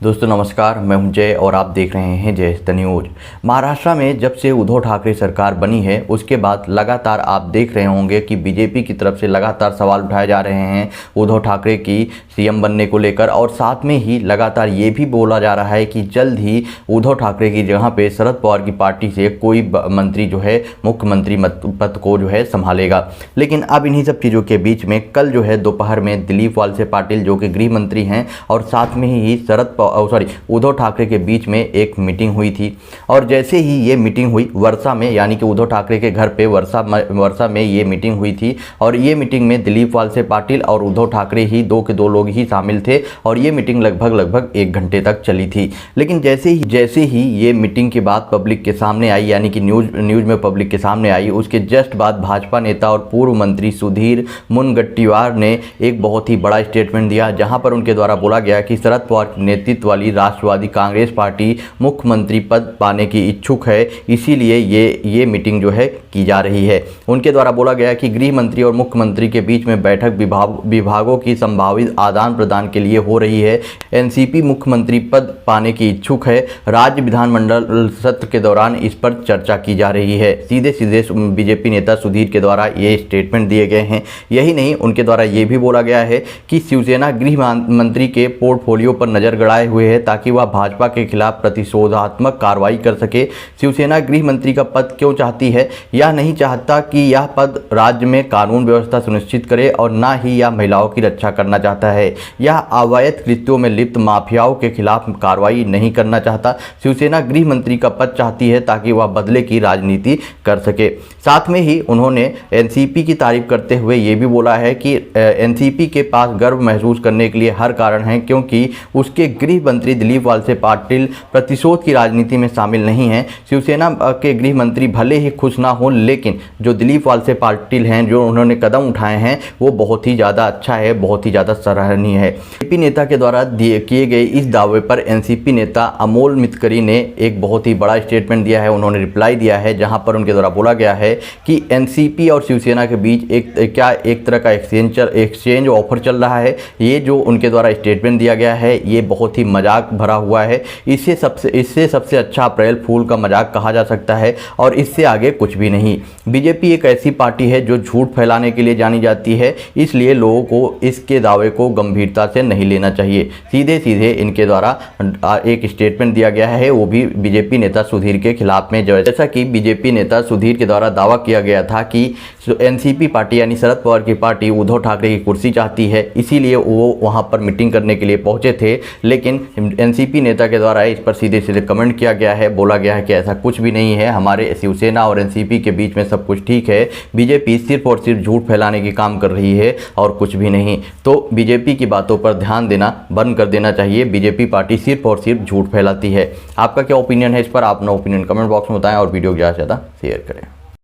दोस्तों नमस्कार, मैं हूं जय और आप देख रहे हैं जय द न्यूज। महाराष्ट्र में जब से उद्धव ठाकरे सरकार बनी है उसके बाद लगातार आप देख रहे होंगे कि बीजेपी की तरफ से लगातार सवाल उठाए जा रहे हैं उद्धव ठाकरे की सीएम बनने को लेकर, और साथ में ही लगातार ये भी बोला जा रहा है कि जल्द ही उद्धव ठाकरे की जगह पे शरद पवार की पार्टी से कोई मंत्री जो है मुख्यमंत्री पद को जो है संभालेगा। लेकिन अब इन्हीं सब चीज़ों के बीच में कल जो है दोपहर में दिलीप वालसे पाटिल जो कि गृह मंत्री हैं और साथ में ही उद्धव ठाकरे के बीच में एक मीटिंग हुई थी। और जैसे ही ये मीटिंग हुई वर्षा में, यानी कि उद्धव ठाकरे के घर पे वर्षा में ये मीटिंग हुई थी, और ये मीटिंग में दिलीप वालसे पाटिल और उद्धव ठाकरे ही दो के दो लोग ही शामिल थे, और ये मीटिंग लगभग 1 घंटे तक चली थी। लेकिन जैसे ही ये मीटिंग की बात पब्लिक के सामने आई, यानी कि न्यूज में पब्लिक के सामने आई, उसके जस्ट बाद भाजपा नेता और पूर्व मंत्री सुधीर मुनगंटीवार ने एक बहुत ही बड़ा स्टेटमेंट दिया, जहां पर उनके द्वारा बोला गया कि शरद पवार के नेतृत्व वाली राष्ट्रवादी कांग्रेस पार्टी मुख्यमंत्री पद पाने की इच्छुक है, इसीलिए ये मीटिंग जो है की जा रही है। उनके द्वारा बोला गया कि गृह मंत्री और मुख्यमंत्री के बीच में बैठक विभागों की संभावित आदान प्रदान के लिए हो रही है। एनसीपी मुख्यमंत्री पद पाने की इच्छुक है। राज्य विधानमंडल सत्र के दौरान इस पर चर्चा की जा रही है। सीधे बीजेपी नेता सुधीर के द्वारा ये स्टेटमेंट दिए गए हैं। यही नहीं, उनके द्वारा ये भी बोला गया है कि शिवसेना गृह मंत्री के पोर्टफोलियो पर नजर गड़ाए हुए है ताकि वह भाजपा के खिलाफ प्रतिशोधात्मक कार्रवाई कर सके। शिवसेना गृह मंत्री का पद क्यों चाहती है? यह नहीं चाहता कि यह पद राज्य में कानून व्यवस्था सुनिश्चित करे, और ना ही यह महिलाओं की रक्षा करना चाहता है। यह अवैध कृत्यों में लिप्त माफियाओं के खिलाफ कार्रवाई नहीं करना चाहता। शिवसेना गृह मंत्री का पद चाहती है ताकि वह बदले की राजनीति कर सके। साथ में ही उन्होंने एनसीपी की तारीफ करते हुए ये भी बोला है कि एनसीपी के पास गर्व महसूस करने के लिए हर कारण है, क्योंकि उसके गृह मंत्री दिलीप वालसे पाटिल प्रतिशोध की राजनीति में शामिल नहीं हैं। शिवसेना के गृह मंत्री भले ही खुश ना हो, लेकिन जो दिलीप वालसे पाटिल हैं, जो उन्होंने कदम उठाए हैं, वो बहुत ही ज़्यादा अच्छा है, बहुत ही ज़्यादा सराहनीय है। एनसीपी नेता के द्वारा किए गए इस दावे पर एनसीपी नेता अमोल मितकरी ने एक बहुत ही बड़ा स्टेटमेंट दिया है। उन्होंने रिप्लाई दिया है, जहां पर उनके द्वारा बोला गया है कि एनसीपी और शिवसेना के बीच एक तरह का एक्सचेंज ऑफर चल रहा है। ये जो उनके द्वारा स्टेटमेंट दिया गया है ये बहुत ही मजाक भरा हुआ है। इससे सबसे अच्छा अप्रैल फूल का मजाक कहा जा सकता है, और इससे आगे कुछ भी नहीं। बीजेपी एक ऐसी पार्टी है जो झूठ फैलाने के लिए जानी जाती है, इसलिए लोगों को इसके दावे को गंभीरता से नहीं लेना चाहिए। सीधे इनके द्वारा एक स्टेटमेंट दिया गया है, वो भी बीजेपी नेता सुधीर के खिलाफ में। जैसा कि बीजेपी नेता सुधीर के द्वारा दावा किया गया था कि एनसीपी पार्टी यानी शरद पवार की पार्टी उद्धव ठाकरे की कुर्सी चाहती है, इसीलिए वो वहां पर मीटिंग करने के लिए पहुंचे थे। लेकिन एनसीपी नेता के द्वारा इस पर सीधे कमेंट किया गया है, बोला गया है कि ऐसा कुछ भी नहीं है, हमारे शिवसेना और एनसीपी के बीच में सब कुछ ठीक है। बीजेपी सिर्फ और सिर्फ झूठ फैलाने की काम कर रही है और कुछ भी नहीं। तो बीजेपी की बातों पर ध्यान देना बंद कर देना चाहिए। बीजेपी पार्टी सिर्फ और सिर्फ झूठ फैलाती है। आपका क्या ओपिनियन है इस पर? आप अपना ओपिनियन कमेंट बॉक्स में बताएं और वीडियो को ज़्यादा से ज़्यादा शेयर करें।